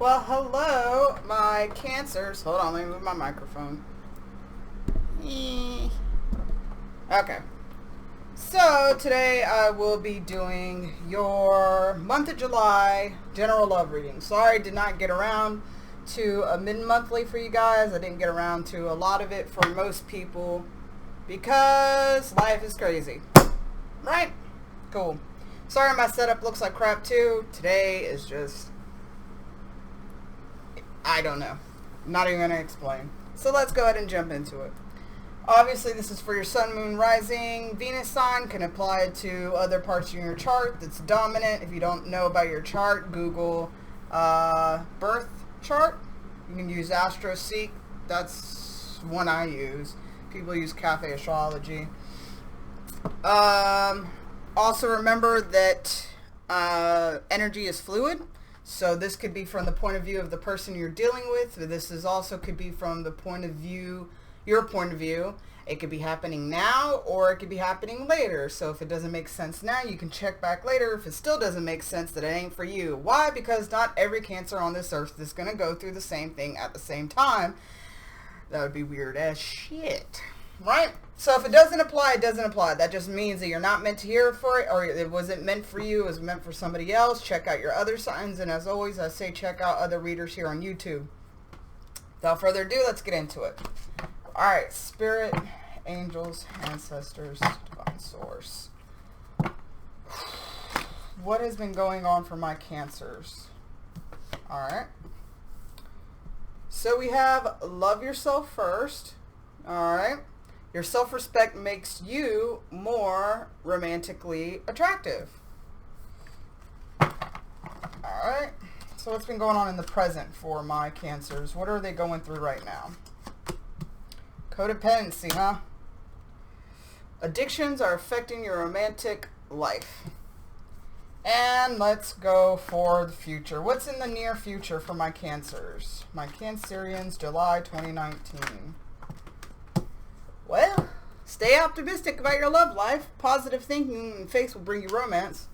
Well, hello, my cancers. Hold on, let me move my microphone. Okay. So, today I will be doing your month of July general love reading. Sorry, did not get around to a mid-monthly for you guys. I didn't get around to a lot of it for most people because life is crazy. Right? Cool. Sorry, my setup looks like crap too. Today is just... I don't know. I'm not even going to explain. So let's go ahead and jump into it. Obviously, this is for your sun, moon, rising, Venus sign. Can apply it to other parts of your chart that's dominant. If you don't know about your chart, Google birth chart. You can use AstroSeek. That's one I use. People use Cafe Astrology. Also remember that energy is fluid. So this could be from the point of view of the person you're dealing with. This is also could be from the point of view, your point of view. It could be happening now or it could be happening later. So if it doesn't make sense now, you can check back later. If it still doesn't make sense, that it ain't for you. Why? Because not every Cancer on this earth is going to go through the same thing at the same time. That would be weird as shit. Right? So if it doesn't apply, it doesn't apply. That just means that you're not meant to hear for it, or it wasn't meant for you, it was meant for somebody else. Check out your other signs, and as always, I say check out other readers here on YouTube. Without further ado, let's get into it. Alright, Spirit, Angels, Ancestors, Divine Source. What has been going on for my Cancers? Alright. So we have love yourself first. Alright. Your self-respect makes you more romantically attractive. Alright. So what's been going on in the present for my Cancers? What are they going through right now? Codependency, huh? Addictions are affecting your romantic life. And let's go for the future. What's in the near future for my Cancers? My Cancerians, July 2019. Well, stay optimistic about your love life. Positive thinking and faith will bring you romance.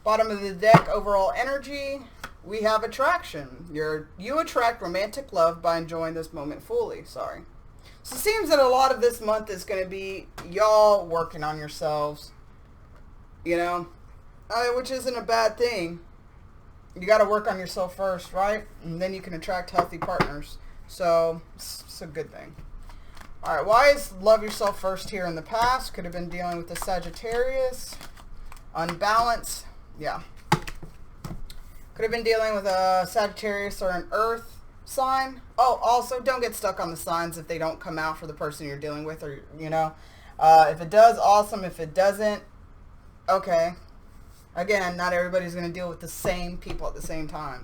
Bottom of the deck, overall energy. We have attraction. You attract romantic love by enjoying this moment fully. Sorry. So it seems that a lot of this month is going to be y'all working on yourselves. You know? Which isn't a bad thing. You got to work on yourself first, right? And then you can attract healthy partners. So it's a good thing. Alright, why is love yourself first here in the past? Could have been dealing with the Sagittarius. Unbalance. Yeah. Could have been dealing with a Sagittarius or an Earth sign. Oh, also, don't get stuck on the signs if they don't come out for the person you're dealing with, or, you know. If it does, awesome. If it doesn't, okay. Again, not everybody's going to deal with the same people at the same time.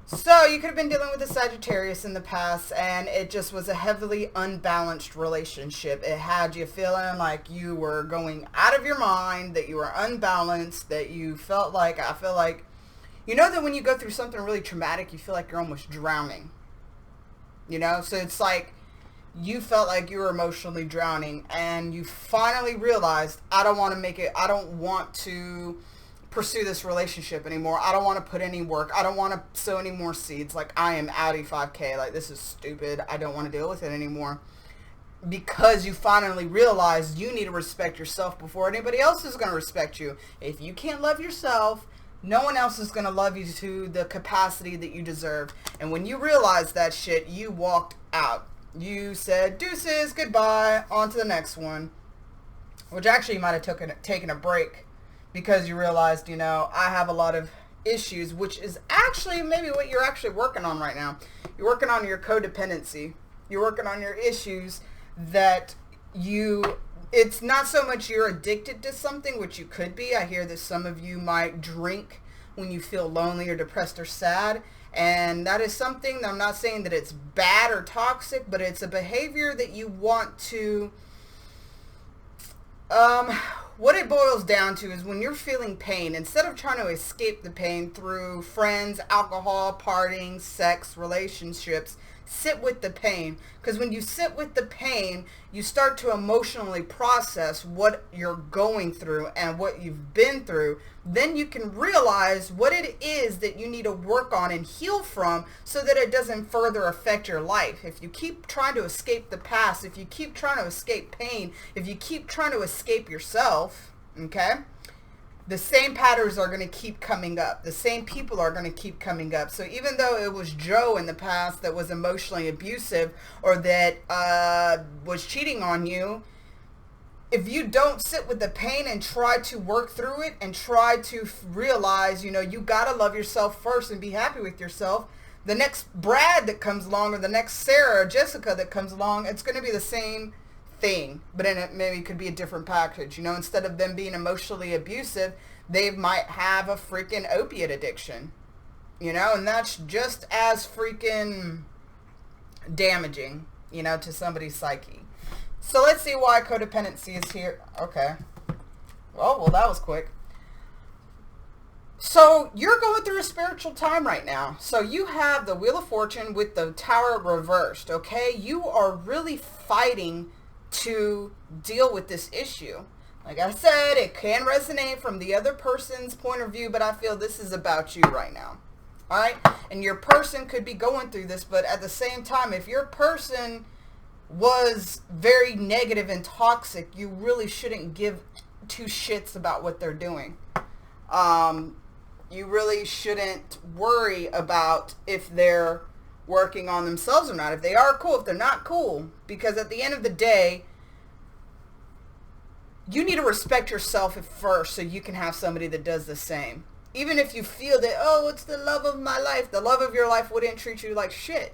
So, you could have been dealing with a Sagittarius in the past, and it just was a heavily unbalanced relationship. It had you feeling like you were going out of your mind, that you were unbalanced, that you felt like, I feel like, you know that when you go through something really traumatic, you feel like you're almost drowning. You know? So, it's like you felt like you were emotionally drowning, and you finally realized, I don't want to pursue this relationship anymore. I don't want to put any work. I don't want to sow any more seeds. Like, I am out 5K. Like, this is stupid. I don't want to deal with it anymore. Because you finally realized you need to respect yourself before anybody else is going to respect you. If you can't love yourself, no one else is going to love you to the capacity that you deserve. And when you realized that shit, you walked out. You said, deuces, goodbye, on to the next one. Which actually you might have taken a break. Because you realized, you know, I have a lot of issues, which is actually maybe what you're actually working on right now. You're working on your codependency. You're working on your issues that it's not so much you're addicted to something, which you could be. I hear that some of you might drink when you feel lonely or depressed or sad. And that is something, I'm not saying that it's bad or toxic, but it's a behavior that you want to... What it boils down to is when you're feeling pain, instead of trying to escape the pain through friends, alcohol, partying, sex, relationships, Sit with the pain. Because when you sit with the pain, you start to emotionally process what you're going through and what you've been through. Then you can realize what it is that you need to work on and heal from so that it doesn't further affect your life. If you keep trying to escape the past, if you keep trying to escape pain, if you keep trying to escape yourself, okay, the same patterns are going to keep coming up. The same people are going to keep coming up. So even though it was Joe in the past that was emotionally abusive or that was cheating on you, if you don't sit with the pain and try to work through it and try to realize, you know, you got to love yourself first and be happy with yourself, the next Brad that comes along or the next Sarah or Jessica that comes along, it's going to be the same thing, but then it maybe could be a different package. You know, instead of them being emotionally abusive, they might have a freaking opiate addiction, you know, and that's just as freaking damaging, you know, to somebody's psyche. So let's see why codependency is here. Okay. Well, that was quick. So you're going through a spiritual time right now. So you have the Wheel of Fortune with the Tower reversed, okay? You are really fighting to deal with this issue. Like I said, it can resonate from the other person's point of view, but I feel this is about you right now. All right? And your person could be going through this, but at the same time, if your person was very negative and toxic, you really shouldn't give two shits about what they're doing. You really shouldn't worry about if they're working on themselves or not. If they are, cool. If they're not, cool. Because at the end of the day, you need to respect yourself at first so you can have somebody that does the same. Even if you feel that, oh, it's the love of my life. The love of your life wouldn't treat you like shit.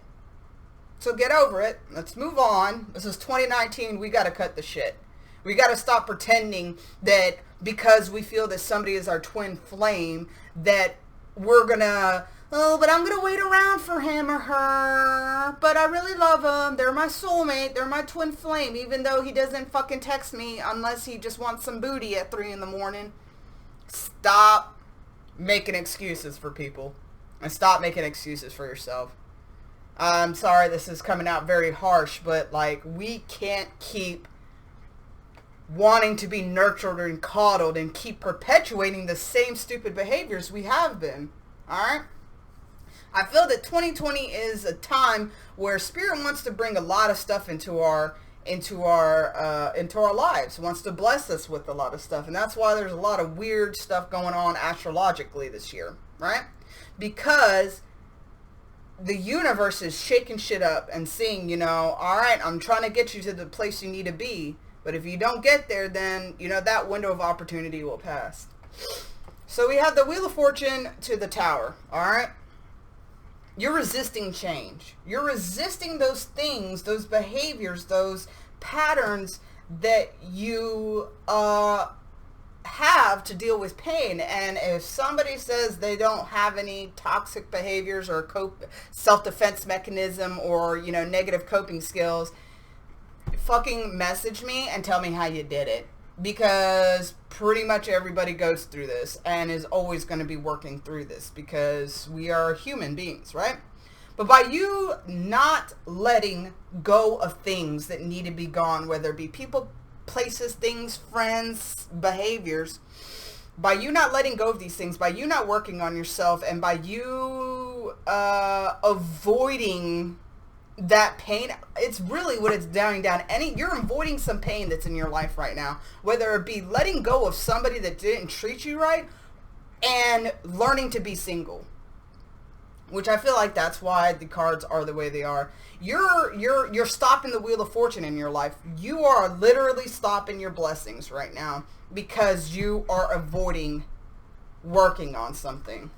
So get over it. Let's move on. This is 2019. We got to cut the shit. We got to stop pretending that because we feel that somebody is our twin flame that we're going to, oh, but I'm going to wait around for him or her. But I really love them. They're my soulmate. They're my twin flame, even though he doesn't fucking text me unless he just wants some booty at 3 in the morning. Stop making excuses for people. And stop making excuses for yourself. I'm sorry this is coming out very harsh, but like we can't keep wanting to be nurtured and coddled and keep perpetuating the same stupid behaviors we have been. Alright? I feel that 2020 is a time where Spirit wants to bring a lot of stuff into our lives, wants to bless us with a lot of stuff, and that's why there's a lot of weird stuff going on astrologically this year, right? Because the universe is shaking shit up and saying, you know, all right, I'm trying to get you to the place you need to be, but if you don't get there, then, you know, that window of opportunity will pass. So we have the Wheel of Fortune to the Tower, all right? You're resisting change. You're resisting those things, those behaviors, those patterns that you have to deal with pain. And if somebody says they don't have any toxic behaviors or self-defense mechanism or, you know, negative coping skills, fucking message me and tell me how you did it. Because pretty much everybody goes through this and is always going to be working through this because we are human beings, right? But by you not letting go of things that need to be gone, whether it be people, places, things, friends, behaviors, by you not letting go of these things, by you not working on yourself, and by you avoiding that pain, it's really what it's dying down. You're avoiding some pain that's in your life right now, whether it be letting go of somebody that didn't treat you right and learning to be single, which I feel like that's why the cards are the way they are. You're stopping the Wheel of Fortune in your life. You are literally stopping your blessings right now because you are avoiding working on something.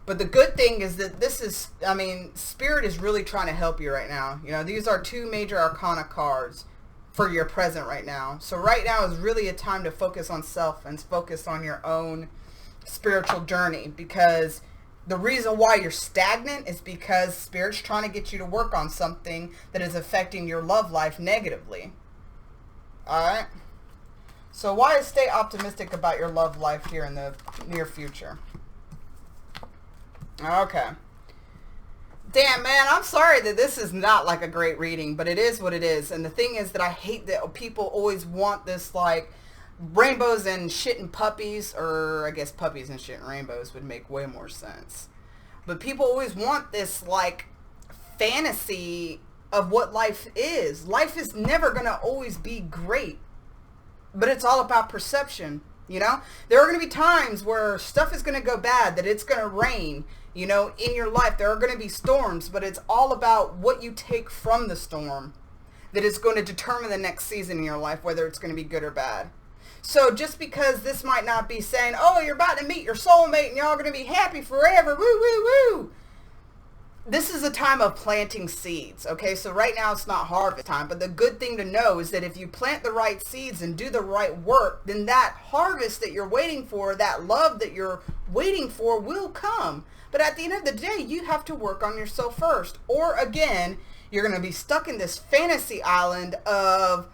But the good thing is that this is, I mean, Spirit is really trying to help you right now. You know, these are 2 major arcana cards for your present right now. So right now is really a time to focus on self and focus on your own spiritual journey, because the reason why you're stagnant is because Spirit's trying to get you to work on something that is affecting your love life negatively. Alright? So why stay optimistic about your love life here in the near future? Okay. Damn, man, I'm sorry that this is not like a great reading, but it is what it is. And the thing is that I hate that people always want this, like, rainbows and shit and puppies, or I guess puppies and shit and rainbows would make way more sense. But people always want this, like, fantasy of what life is. Life is never going to always be great, but it's all about perception. You know, there are going to be times where stuff is going to go bad, that it's going to rain, you know, in your life. There are going to be storms, but it's all about what you take from the storm that is going to determine the next season in your life, whether it's going to be good or bad. So just because this might not be saying, oh, you're about to meet your soulmate and you're all going to be happy forever, woo, woo, woo. This is a time of planting seeds, okay? So right now it's not harvest time, but the good thing to know is that if you plant the right seeds and do the right work, then that harvest that you're waiting for, that love that you're waiting for will come. But at the end of the day, you have to work on yourself first. Or again, you're going to be stuck in this fantasy island of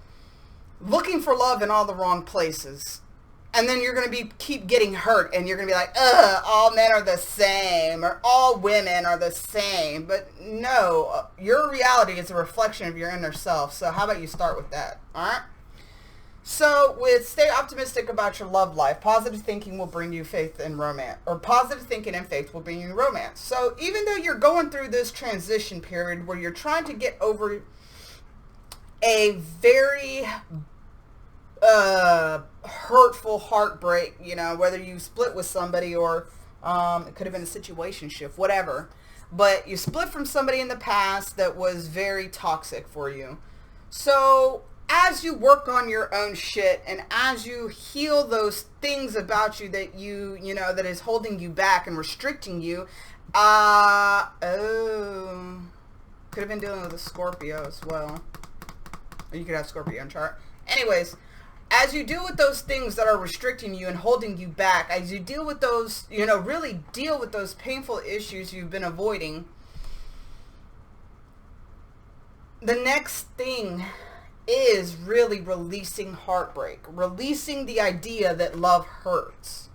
looking for love in all the wrong places. And then you're going to keep getting hurt, and you're going to be like, ugh, all men are the same, or all women are the same. But no, your reality is a reflection of your inner self. So how about you start with that, all right? So with stay optimistic about your love life, positive thinking will bring you faith and romance, or positive thinking and faith will bring you romance. So even though you're going through this transition period where you're trying to get over a very hurtful heartbreak, you know, whether you split with somebody or it could have been a situationship, whatever, but you split from somebody in the past that was very toxic for you. So as you work on your own shit and as you heal those things about you that you know, that is holding you back and restricting you, could have been dealing with a Scorpio as well. Or you could have Scorpio in chart. Anyways, as you deal with those things that are restricting you and holding you back, as you deal with those, you know, really deal with those painful issues you've been avoiding, the next thing is really releasing heartbreak, releasing the idea that love hurts,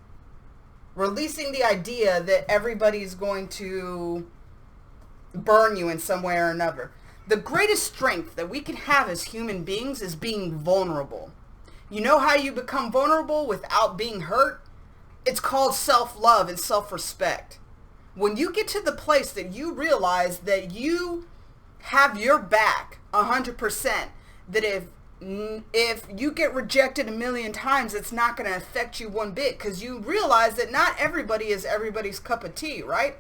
releasing the idea that everybody's going to burn you in some way or another. The greatest strength that we can have as human beings is being vulnerable. You know how you become vulnerable without being hurt? It's called self-love and self-respect. When you get to the place that you realize that you have your back 100%, that if you get rejected a million times, it's not going to affect you one bit, because you realize that not everybody is everybody's cup of tea, right?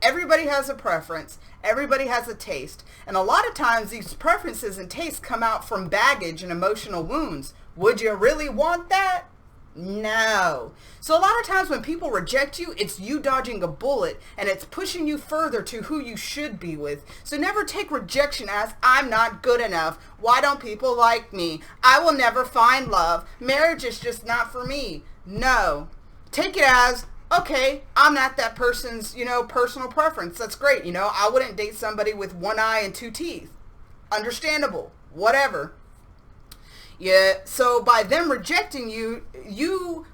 Everybody has a preference. Everybody has a taste. And a lot of times these preferences and tastes come out from baggage and emotional wounds. Would you really want that? No. So a lot of times when people reject you, it's you dodging a bullet, and it's pushing you further to who you should be with. So never take rejection as, I'm not good enough. Why don't people like me? I will never find love. Marriage is just not for me. No. Take it as, okay, I'm not that person's, you know, personal preference. That's great. You know, I wouldn't date somebody with one eye and two teeth. Understandable. Whatever. Yeah, so by them rejecting you, you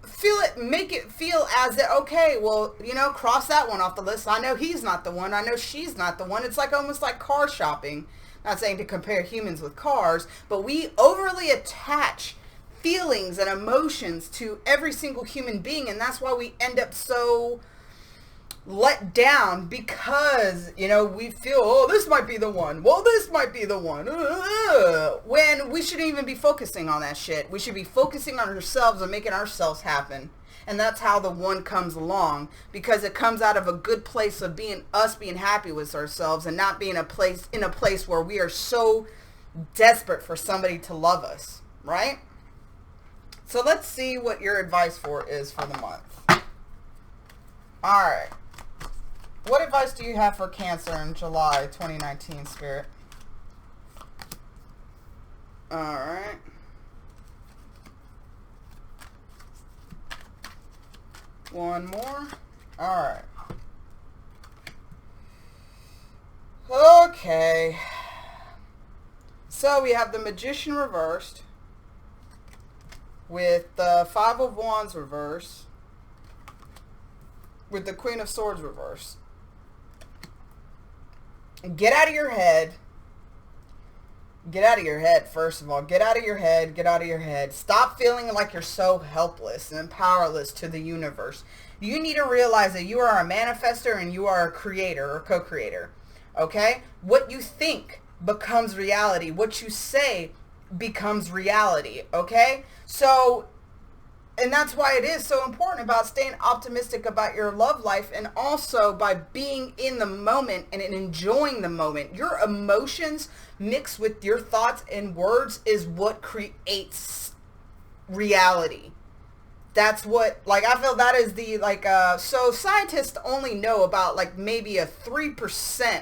feel it, make it feel as that, okay, well, you know, cross that one off the list. I know he's not the one. I know she's not the one. It's like almost like car shopping. Not saying to compare humans with cars, but we overly attach feelings and emotions to every single human being, and that's why we end up so let down, because, you know, we feel, oh, this might be the one. Well, this might be the one. When we shouldn't even be focusing on that shit. We should be focusing on ourselves and making ourselves happen. And that's how the one comes along, because it comes out of a good place of being happy with ourselves, and not being in a place where we are so desperate for somebody to love us, right? So let's see what your advice is for the month. All right. What advice do you have for Cancer in July 2019, Spirit? All right. One more. All right. Okay. So we have the Magician reversed with the Five of Wands reversed with the Queen of Swords reversed. Get out of your head. Get out of your head, first of all. Get out of your head. Get out of your head. Stop feeling like you're so helpless and powerless to the universe. You need to realize that you are a manifester and you are a creator or co-creator. Okay? What you think becomes reality. What you say becomes reality. Okay? So, and that's why it is so important about staying optimistic about your love life, and also by being in the moment and enjoying the moment. Your emotions mixed with your thoughts and words is what creates reality. That's what, like, I feel that is the, like, so scientists only know about, like, maybe a 3%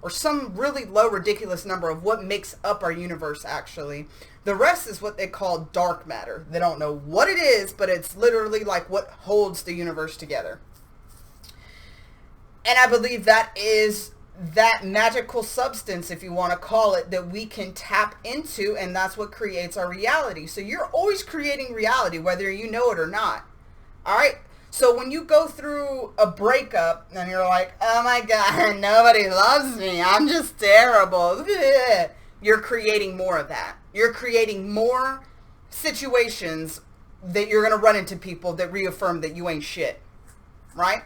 or some really low, ridiculous number of what makes up our universe, actually. The rest is what they call dark matter. They don't know what it is, but it's literally like what holds the universe together. And I believe that is that magical substance, if you want to call it, that we can tap into, and that's what creates our reality. So you're always creating reality, whether you know it or not. All right? So when you go through a breakup and you're like, oh my God, nobody loves me, I'm just terrible, you're creating more of that. You're creating more situations that you're going to run into people that reaffirm that you ain't shit. Right?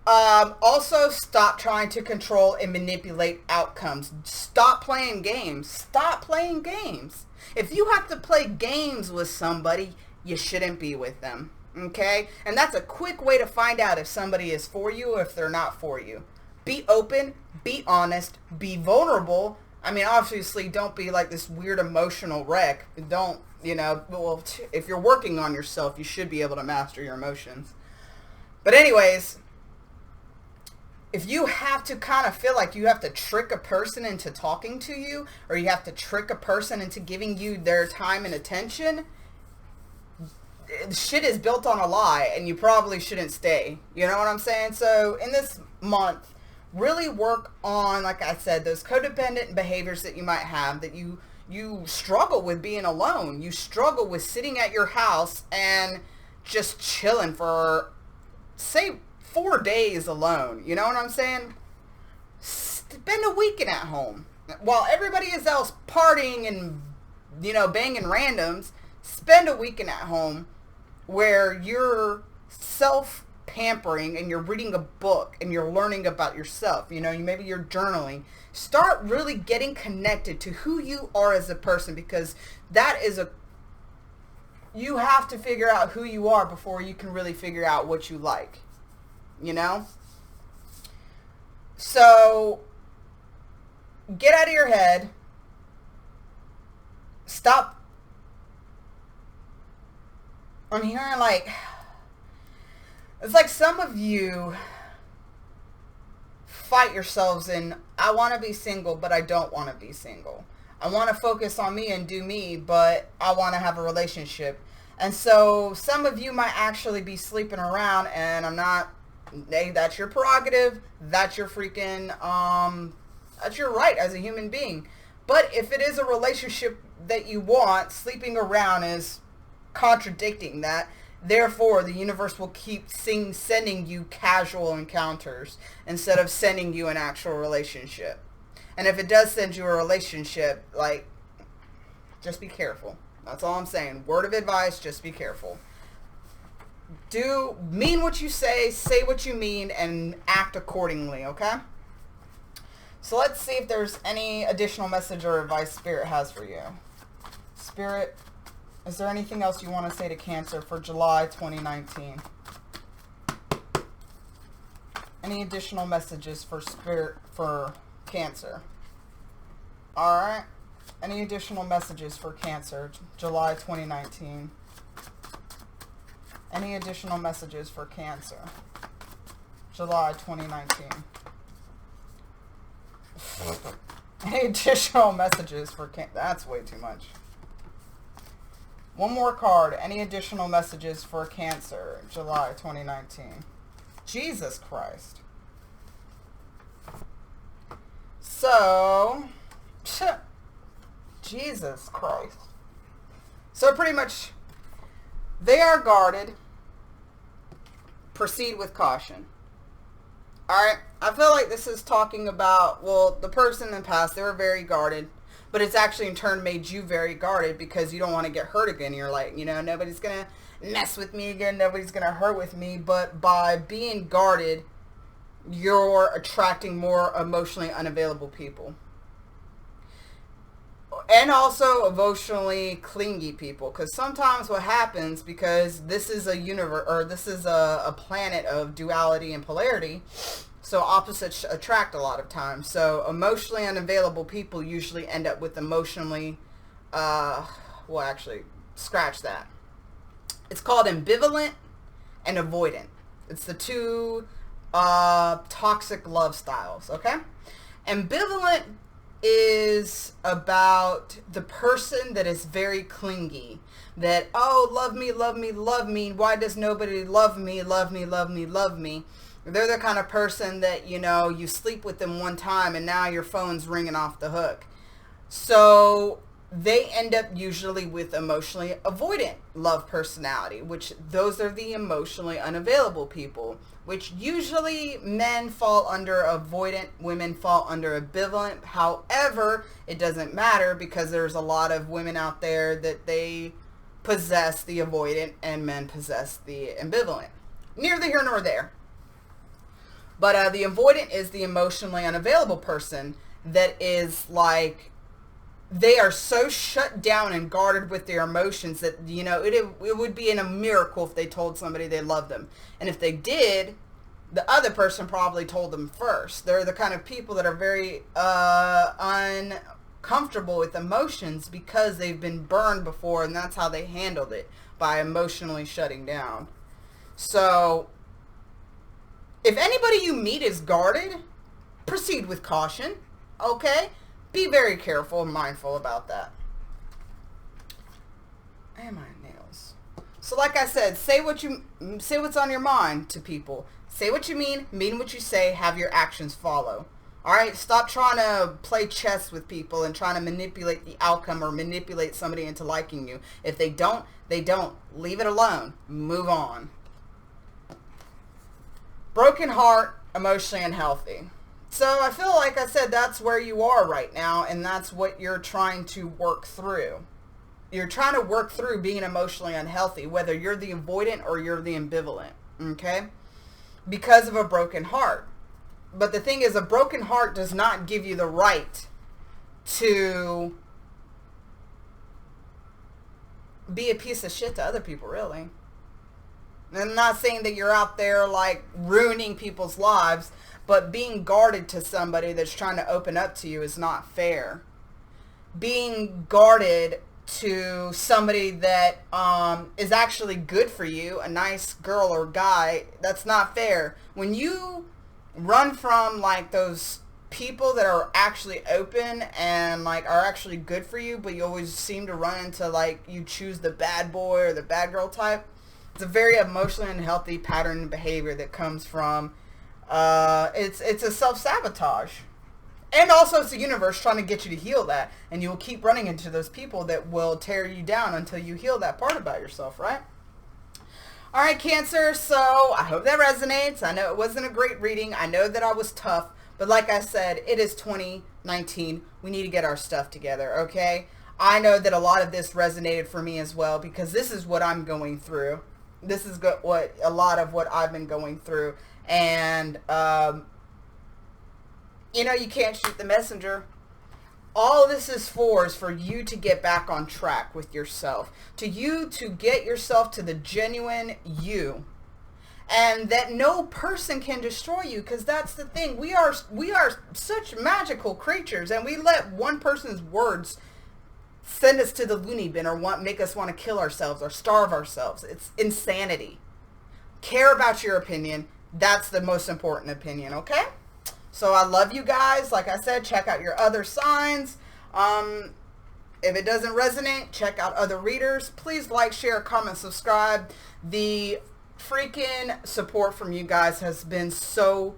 Also, stop trying to control and manipulate outcomes. Stop playing games. Stop playing games. If you have to play games with somebody, you shouldn't be with them. Okay? And that's a quick way to find out if somebody is for you or if they're not for you. Be open, be honest, be vulnerable. I mean, obviously, don't be like this weird emotional wreck. Don't, you know, well, if you're working on yourself, you should be able to master your emotions. But anyways, if you have to kind of feel like you have to trick a person into talking to you, or you have to trick a person into giving you their time and attention, shit is built on a lie, and you probably shouldn't stay. You know what I'm saying? So in this month, really work on, like I said, those codependent behaviors that you might have, that you struggle with being alone. You struggle with sitting at your house and just chilling for, say, 4 days alone. You know what I'm saying? Spend a weekend at home. While everybody else partying and, you know, banging randoms, spend a weekend at home where you're self-pampering and you're reading a book and you're learning about yourself. You know, maybe you're journaling. Start really getting connected to who you are as a person, because that is you have to figure out who you are before you can really figure out what you like. You know? So, get out of your head. Stop. I'm hearing like, it's like some of you fight yourselves in, I want to be single, but I don't want to be single. I want to focus on me and do me, but I want to have a relationship. And so some of you might actually be sleeping around, and I'm not, hey, that's your prerogative. That's your freaking, that's your right as a human being. But if it is a relationship that you want, sleeping around is contradicting that. Therefore, the universe will keep sending you casual encounters instead of sending you an actual relationship. And if it does send you a relationship, like, just be careful. That's all I'm saying. Word of advice, just be careful. Mean what you say what you mean, and act accordingly, okay? So let's see if there's any additional message or advice Spirit has for you. Spirit, is there anything else you want to say to Cancer for July 2019? Any additional messages for Spirit for Cancer? Alright. Any additional messages for Cancer, July 2019? Any additional messages for Cancer, July 2019? Any additional messages for Cancer? That's way too much. One more card. Any additional messages for Cancer, July 2019? Jesus Christ. So, Jesus Christ. So pretty much, they are guarded. Proceed with caution. Alright, I feel like this is talking about, well, the person in the past, they were very guarded, but it's actually in turn made you very guarded because you don't want to get hurt again. You're like, you know, nobody's going to mess with me again, nobody's going to hurt with me, but by being guarded, you're attracting more emotionally unavailable people. And also emotionally clingy people, because sometimes what happens, because this is a universe, or this is a planet of duality and polarity, so opposites attract a lot of times. So emotionally unavailable people usually end up with emotionally, well, actually, scratch that. It's called ambivalent and avoidant. It's the two toxic love styles, okay? Ambivalent is about the person that is very clingy, that, oh, love me, love me, love me, why does nobody love me, love me, love me, love me. They're the kind of person that, you know, you sleep with them one time and now your phone's ringing off the hook. So they end up usually with emotionally avoidant love personality, which those are the emotionally unavailable people, which usually men fall under avoidant, women fall under ambivalent. However, it doesn't matter because there's a lot of women out there that they possess the avoidant and men possess the ambivalent. Neither here nor there. But the avoidant is the emotionally unavailable person that is like, they are so shut down and guarded with their emotions that, you know, it would be a miracle if they told somebody they loved them. And if they did, the other person probably told them first. They're the kind of people that are very uncomfortable with emotions because they've been burned before, and that's how they handled it, by emotionally shutting down. So if anybody you meet is guarded, proceed with caution, okay? Be very careful and mindful about that. And my nails. So like I said, say what's on your mind to people. Say what you mean what you say, have your actions follow. Alright, stop trying to play chess with people and trying to manipulate the outcome or manipulate somebody into liking you. If they don't, they don't. Leave it alone. Move on. Broken heart, emotionally unhealthy. So I feel like I said that's where you are right now, and that's what you're trying to work through. You're trying to work through being emotionally unhealthy, whether you're the avoidant or you're the ambivalent, okay? Because of a broken heart. But the thing is, a broken heart does not give you the right to be a piece of shit to other people, really. I'm not saying that you're out there like ruining people's lives, but being guarded to somebody that's trying to open up to you is not fair. Being guarded to somebody that is actually good for you, a nice girl or guy, that's not fair. When you run from like those people that are actually open and like are actually good for you, but you always seem to run into like you choose the bad boy or the bad girl type, it's a very emotionally unhealthy pattern of behavior that comes from it's a self-sabotage. And also it's the universe trying to get you to heal that, and you'll keep running into those people that will tear you down until you heal that part about yourself, right? Alright, Cancer, so I hope that resonates. I know it wasn't a great reading. I know that I was tough, but like I said, it is 2019. We need to get our stuff together, okay? I know that a lot of this resonated for me as well, because this is what I'm going through. This is what a lot of what I've been going through. And, you know, you can't shoot the messenger. All this is for you to get back on track with yourself. To get yourself to the genuine you. And that no person can destroy you, because that's the thing. We are such magical creatures, and we let one person's words send us to the loony bin or make us want to kill ourselves or starve ourselves. It's insanity. Care about your opinion. That's the most important opinion, okay? So I love you guys. Like I said, check out your other signs. If it doesn't resonate, check out other readers. Please like, share, comment, subscribe. The freaking support from you guys has been so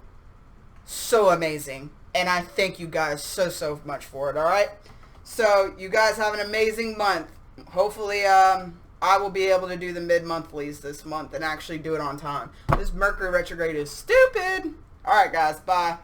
amazing. And I thank you guys so much for it, alright? So you guys have an amazing month. Hopefully, I will be able to do the mid-monthlies this month and actually do it on time. This Mercury retrograde is stupid. All right, guys. Bye.